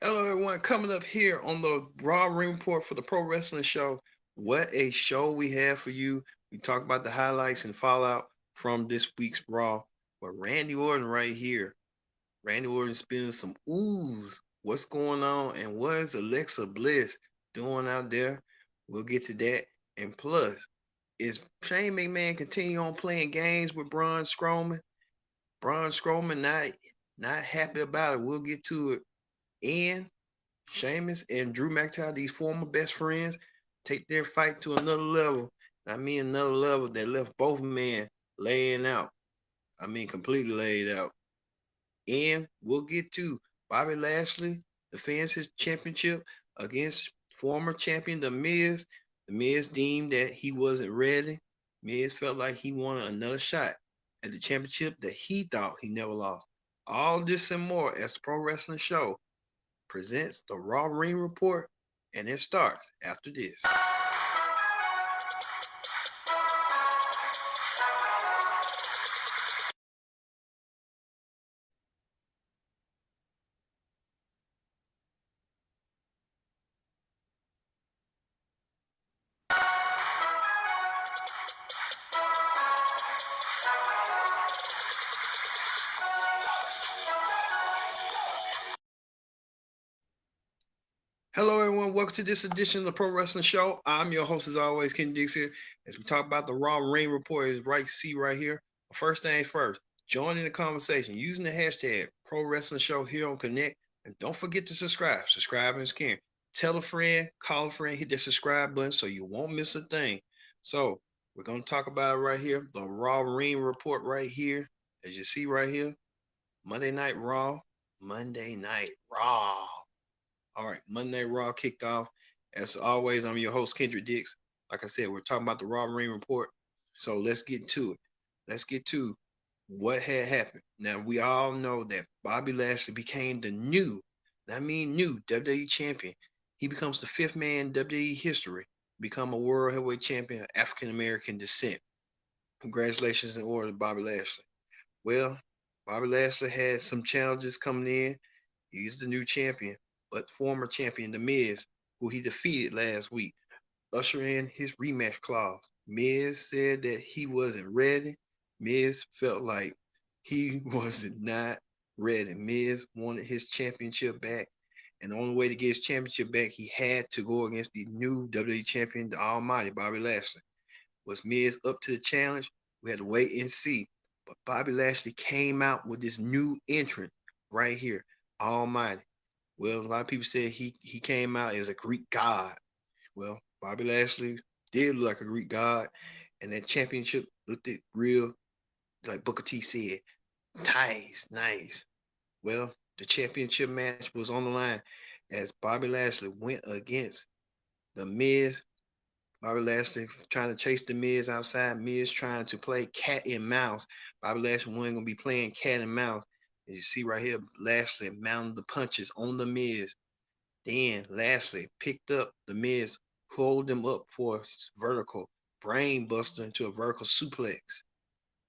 Hello, everyone. Coming up here on the Raw Ring Report for the Pro Wrestling Show. What a show we have for you. We talk about the highlights and fallout from this week's Raw. But Randy Orton right here. Randy Orton spilling some ooze. What's going on? And what is Alexa Bliss doing out there? We'll get to that. And plus, is Shane McMahon continue on playing games with Braun Strowman? Braun Strowman not happy about it. We'll get to it. And Sheamus and Drew McIntyre, these former best friends, take their fight to another level. I mean, another level that left both men laying out. I mean, completely laid out. And we'll get to Bobby Lashley defends his championship against former champion The Miz. The Miz deemed that he wasn't ready. Miz felt like he wanted another shot at the championship that he thought he never lost. All this and more as the Pro Wrestling Show presents the Raw Ring Report, and it starts after this. Hello, everyone. Welcome to this edition of the Pro Wrestling Show. I'm your host, as always, Ken Dix here. As we talk about the Raw Ring Report, is right see right here. First things first, join in the conversation using the hashtag Pro Wrestling Show here on Connect, and don't forget to subscribe. Subscribing is caring. Tell a friend, call a friend, hit that subscribe button so you won't miss a thing. So we're gonna talk about it right here, the Raw Ring Report right here, as you see right here. Monday Night Raw, Monday Night Raw. All right, Monday Raw kicked off. As always, I'm your host, Kendrick Dix. Like I said, we're talking about the Raw Ring Report. So let's get to it. Let's get to what had happened. Now, we all know that Bobby Lashley became the new, new WWE champion. He becomes the fifth man in WWE history, become a world heavyweight champion of African American descent. Congratulations in order to Bobby Lashley. Well, Bobby Lashley had some challenges coming in. He's the new champion, but former champion The Miz, who he defeated last week, usher in his rematch clause. Miz said that he wasn't ready. Miz felt like he was not ready. Miz wanted his championship back, and the only way to get his championship back, he had to go against the new WWE champion, the Almighty Bobby Lashley. Was Miz up to the challenge? We had to wait and see. But Bobby Lashley came out with this new entrant right here, Almighty. Well, a lot of people said he came out as a Greek god. Well, Bobby Lashley did look like a Greek god, and that championship looked it real, like Booker T said, nice, nice. Well, the championship match was on the line as Bobby Lashley went against the Miz. Bobby Lashley trying to chase the Miz outside. Miz trying to play cat and mouse. Bobby Lashley wasn't gonna be playing cat and mouse. As you see right here, Lashley mounted the punches on the Miz. Then Lashley picked up the Miz, pulled him up for a vertical brain buster into a vertical suplex.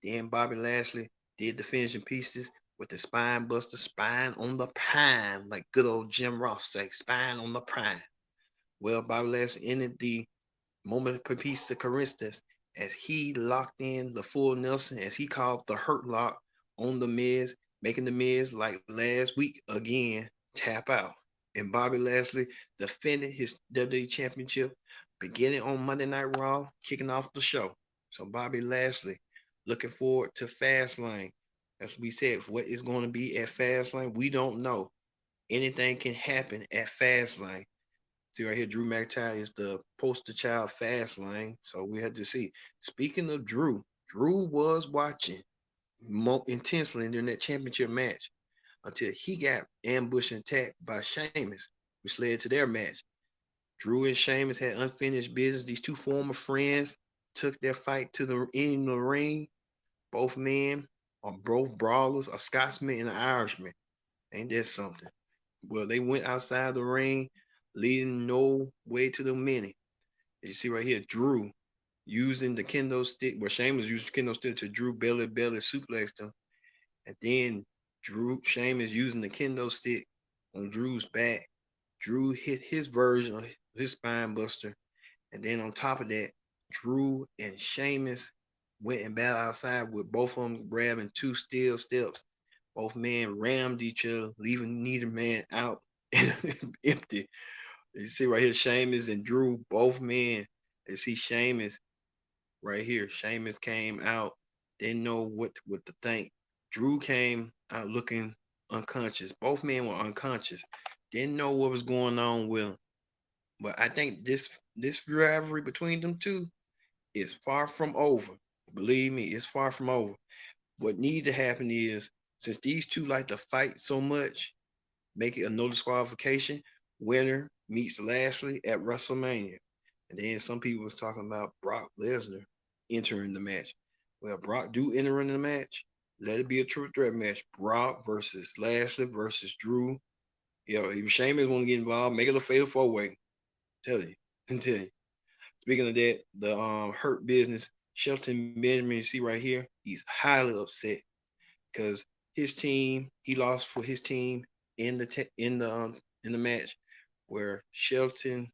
Then Bobby Lashley did the finishing pieces with the spine buster, spine on the prime, like good old Jim Ross say, spine on the prime. Well, Bobby Lashley ended the moment per piece of coincidence as he locked in the full Nelson, as he called the hurt lock on the Miz, making the Miz like last week again tap out. And Bobby Lashley defended his WWE Championship beginning on Monday Night Raw, kicking off the show. So Bobby Lashley looking forward to Fastlane. As we said, what is going to be at Fastlane, we don't know. Anything can happen at Fastlane. See right here, Drew McIntyre is the poster child Fastlane. So we had to see. Speaking of Drew, Drew was watching more intensely during that championship match until he got ambushed and attacked by Sheamus, which led to their match. Drew and Sheamus had unfinished business. These two former friends took their fight to the in the ring. Both men are both brawlers, a Scotsman and an Irishman. Ain't that something? Well, they went outside the ring, leading no way to the many. As you see right here, Drew using the kendo stick, where Sheamus used the kendo stick to Drew belly suplexed him. And then Sheamus using the kendo stick on Drew's back. Drew hit his version of his spine buster. And then on top of that, Drew and Sheamus went and battled outside with both of them grabbing two steel steps. Both men rammed each other, leaving neither man out empty. You see right here, Sheamus and Drew, both men. You see Sheamus right here. Sheamus came out, didn't know what to think. Drew came out looking unconscious. Both men were unconscious. Didn't know what was going on with them. But I think this rivalry between them two is far from over. Believe me, it's far from over. What needs to happen is, since these two like to fight so much, make it a no disqualification. Winner meets Lashley at WrestleMania. And then some people was talking about Brock Lesnar entering the match. Well, Brock do enter in the match. Let it be a true threat match. Brock versus Lashley versus Drew. If Sheamus want to get involved, make it a fatal four-way. Tell you. Tell you. Speaking of that, the Hurt Business, Shelton Benjamin, you see right here, he's highly upset because his team, he lost for his team in the match where Shelton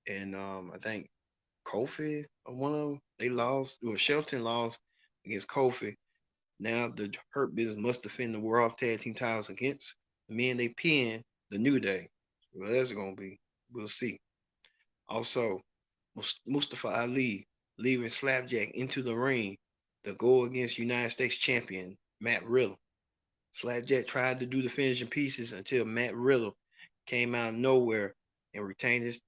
and I think Kofi or one of them, they lost. Well, Shelton lost against Kofi. Now the Hurt Business must defend the World Tag Team titles against the men they pinned, the New Day. Well, that's gonna be. We'll see. Also, Mustafa Ali leaving Slapjack into the ring to go against United States champion Matt Riddle. Slapjack tried to do the finishing pieces until Matt Riddle came out of nowhere and retained his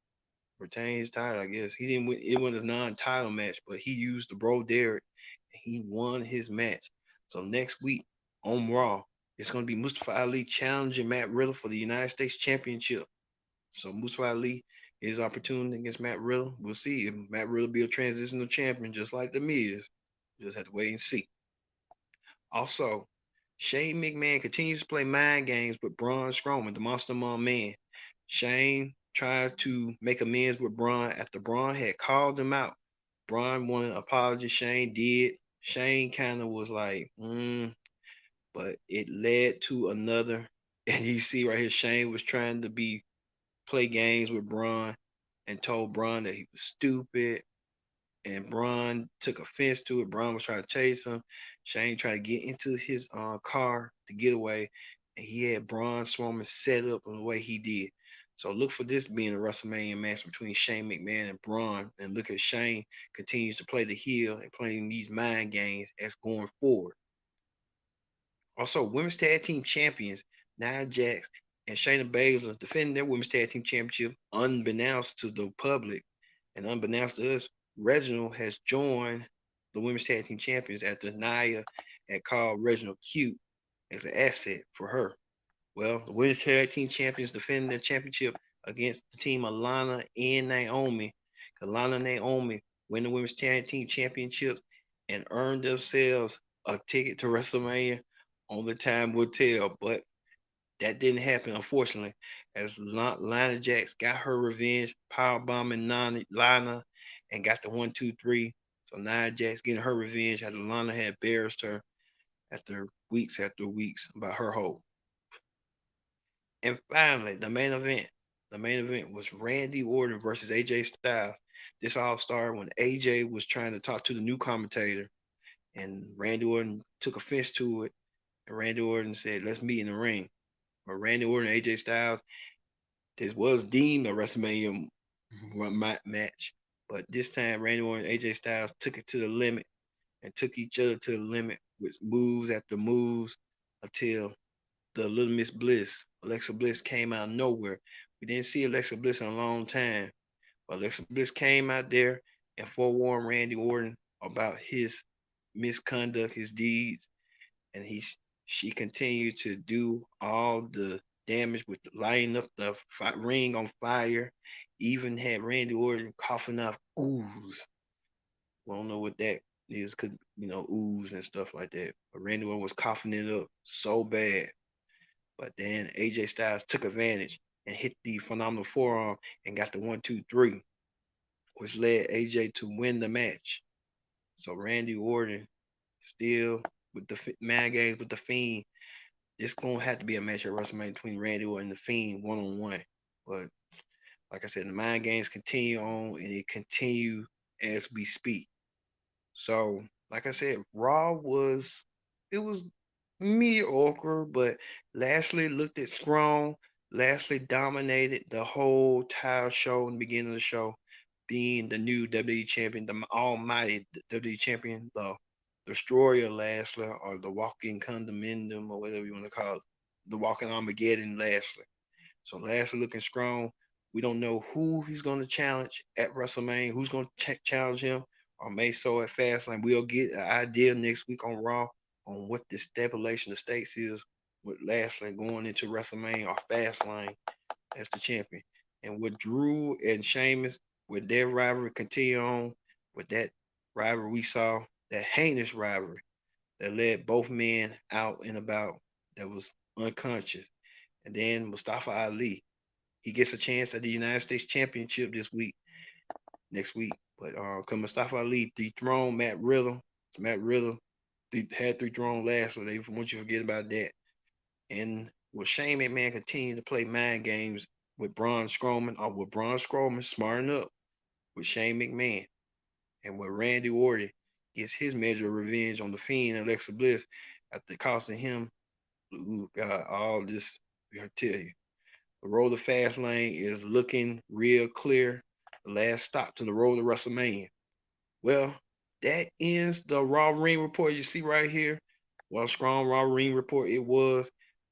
title. I guess he didn't win. It was a non-title match, but he used the Bro Derek and he won his match. So next week on Raw, it's going to be Mustafa Ali challenging Matt Riddle for the United States Championship. So Mustafa Ali is opportunity against Matt Riddle. We'll see if Matt Riddle be a transitional champion just like the Miz. Just have to wait and see. Also, Shane McMahon continues to play mind games with Braun Strowman, the Monster Mom man. Shane tried to make amends with Braun after Braun had called him out. Braun wanted an apology. Shane did. Shane kind of was like, but it led to another. And you see right here, Shane was trying to play games with Braun and told Braun that he was stupid. And Braun took offense to it. Braun was trying to chase him. Shane tried to get into his car to get away. And he had Braun Strowman set up in the way he did. So look for this being a WrestleMania match between Shane McMahon and Braun. And look at Shane continues to play the heel and playing these mind games as going forward. Also, women's tag team champions Nia Jax and Shayna Baszler defending their women's tag team championship unbeknownst to the public and unbeknownst to us. Reginald has joined the women's tag team champions after Nia had called Reginald cute as an asset for her. Well, the women's tag team champions defending their championship against the team of Lana and Naomi. Lana and Naomi win the women's tag team championships and earn themselves a ticket to WrestleMania. Only time will tell, but that didn't happen, unfortunately, as Lana Jax got her revenge, powerbombing Lana, and got the 1-2-3. So Nia Jax getting her revenge after Lana had embarrassed her after weeks about her hold. And finally, the main event. The main event was Randy Orton versus AJ Styles. This all started when AJ was trying to talk to the new commentator, and Randy Orton took offense to it. And Randy Orton said, "Let's meet in the ring." But Randy Orton and AJ Styles, this was deemed a WrestleMania match. But this time, Randy Orton and AJ Styles took it to the limit and took each other to the limit with moves after moves until the Little Miss Bliss, Alexa Bliss, came out of nowhere. We didn't see Alexa Bliss in a long time. But Alexa Bliss came out there and forewarned Randy Orton about his misconduct, his deeds, and she continued to do all the damage with lighting up the ring on fire. Even had Randy Orton coughing up ooze. We don't know what that is, could ooze and stuff like that. But Randy Orton was coughing it up so bad. But then AJ Styles took advantage and hit the phenomenal forearm and got the 1-2-3, which led AJ to win the match. So Randy Orton still with the man games with the Fiend it's gonna have to be a match at WrestleMania between Randy Orton and the Fiend one-on-one. But like I said, the mind games continue on and it continue as we speak. So, like I said, Raw was it was mediocre, but Lashley looked it strong. Lashley dominated the whole entire show in the beginning of the show, being the new WWE champion, the almighty WWE champion, the destroyer Lashley, or the walking condominium, or whatever you want to call it, the walking Armageddon Lashley. So Lashley looking strong. We don't know who he's going to challenge at WrestleMania, who's going to challenge him, or may so at Fastlane. We'll get an idea next week on Raw on what the stipulation of stakes is with Lashley going into WrestleMania or Fastlane as the champion. And with Drew and Sheamus, with their rivalry continue on, with that rivalry we saw, that heinous rivalry that led both men out and about, that was unconscious. And then Mustafa Ali, he gets a chance at the United States Championship next week. But because Mustafa Ali dethroned Matt Riddle, Matt Riddle had dethroned last, so they want you to forget about that. And will Shane McMahon continue to play mind games with Braun Strowman, or will Braun Strowman smarten up with Shane McMahon? And will Randy Orton gets his measure of revenge on the Fiend and Alexa Bliss after costing him, ooh, God, all this, I tell you. The road to Fastlane is looking real clear. The last stop to the road to WrestleMania. Well, that ends the Raw Ring Report you see right here. Well, strong Raw Ring Report it was.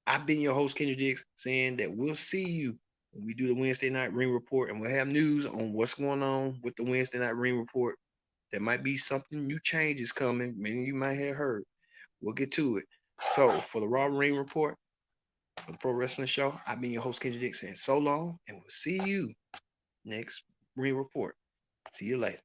I've been your host, Kendrick Dix, saying that we'll see you when we do the Wednesday Night Ring Report, and we'll have news on what's going on with the Wednesday Night Ring Report. There might be something new changes coming. Many of you might have heard. We'll get to it. So, for the Raw Ring Report, for the Pro Wrestling Show, I've been your host, Kendrick Dix, saying so long, and we'll see you next Ring Report. See you later.